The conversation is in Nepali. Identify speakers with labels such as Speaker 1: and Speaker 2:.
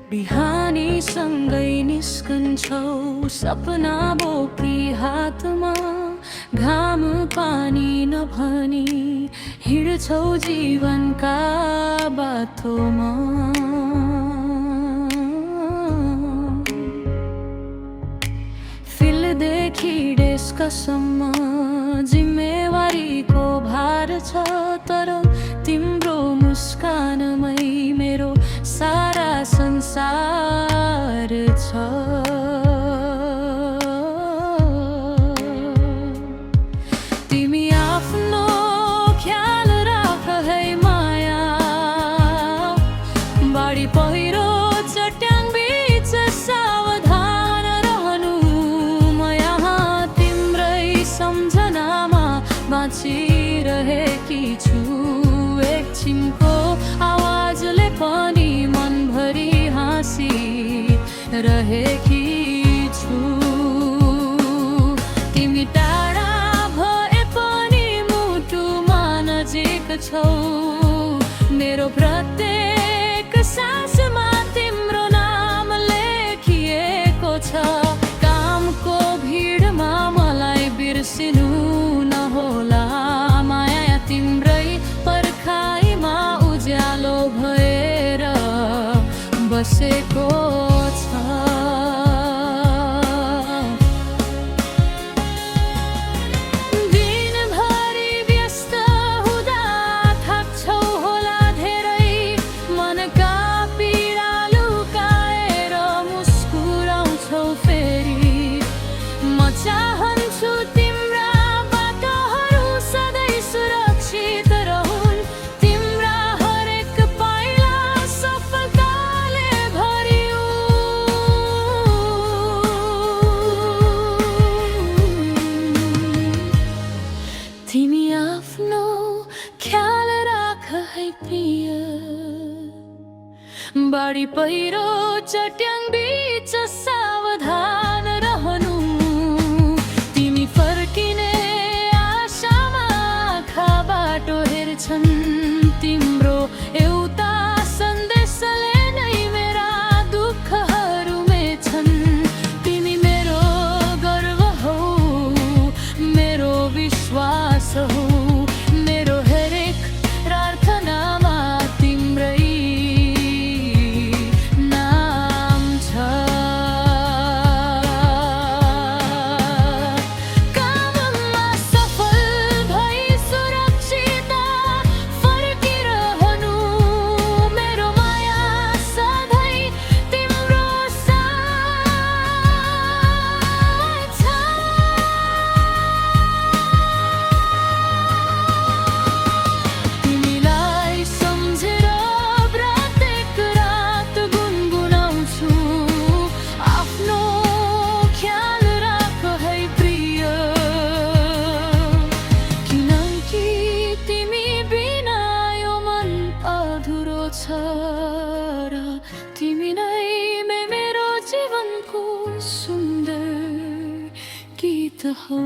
Speaker 1: बिहानीसँगै निस्कन्छौ सपना बोकी हातमा, घाम पानी नभनी हिँड्छौ जीवनका बाटोमा। फिलदेखि डेस्कसम्म जिम्मेवारीको भार छ, तर तिम्रो मुस्कानमै मेरो सारा संसार छ। तिमी आफ्नो ख्याल राख है माया, बाढी पहिरो चट्याङ बीच सावधान रहनु। म यहाँ तिम्रै सम्झनामा बाँचिरहेकी छु, एकछिनको आवाजले पनि मनभरि हाँसी रहेकी छु। तिमी टाढा भए पनि मुटुमा नजिक छौ, मेरो प्रत्येक सासमा तिम्रो नाम लेखिएको छ। कामको भिडमा मलाई बिर्सिनु नहोला, माया तिम्रै पर्खाइमा उज्यालो भएर बसेको छ। दिनभरि व्यस्त हुँदा थाक्छौ होला धेरै, मनका पीडा लुकाएर मुस्कुराउँछौ फेरि। म चाहन्छु तिम्रा बाटोहरू सधैँ सुरक्षित रहुन्, तिम्रा हरेक पाइला सफलताले भरिउन्। तिमी आफ्नो ख्याल राख है प्रिय, बाढी पहिरो चट्याङ बीच सावधान रहनु। तिमी फर्किने आशामा आँखा बाटो हेर्छन्, तिम्रो एउटा सन्देशले नै मेरा दुःखहरू मेट्छन्। तिमी मेरो गर्व हौ, मेरो विश्वास हौ, मेरो हरेक प्रार्थनामा तिम्रै नाम छ। काममा सफल भई सुरक्षित फर्किरहनु, मेरो माया सधैँ तिम्रो साथ छ। तिमीलाई सम्झेर प्रत्येक रात गुनगुनाउँछु, आफ्नो ख्याल राख है प्रिय। किनकि तिमी बिना यो मन अधुरो छ, र तिमी नै मेरो जीवनको सुन्दर गीत हौ।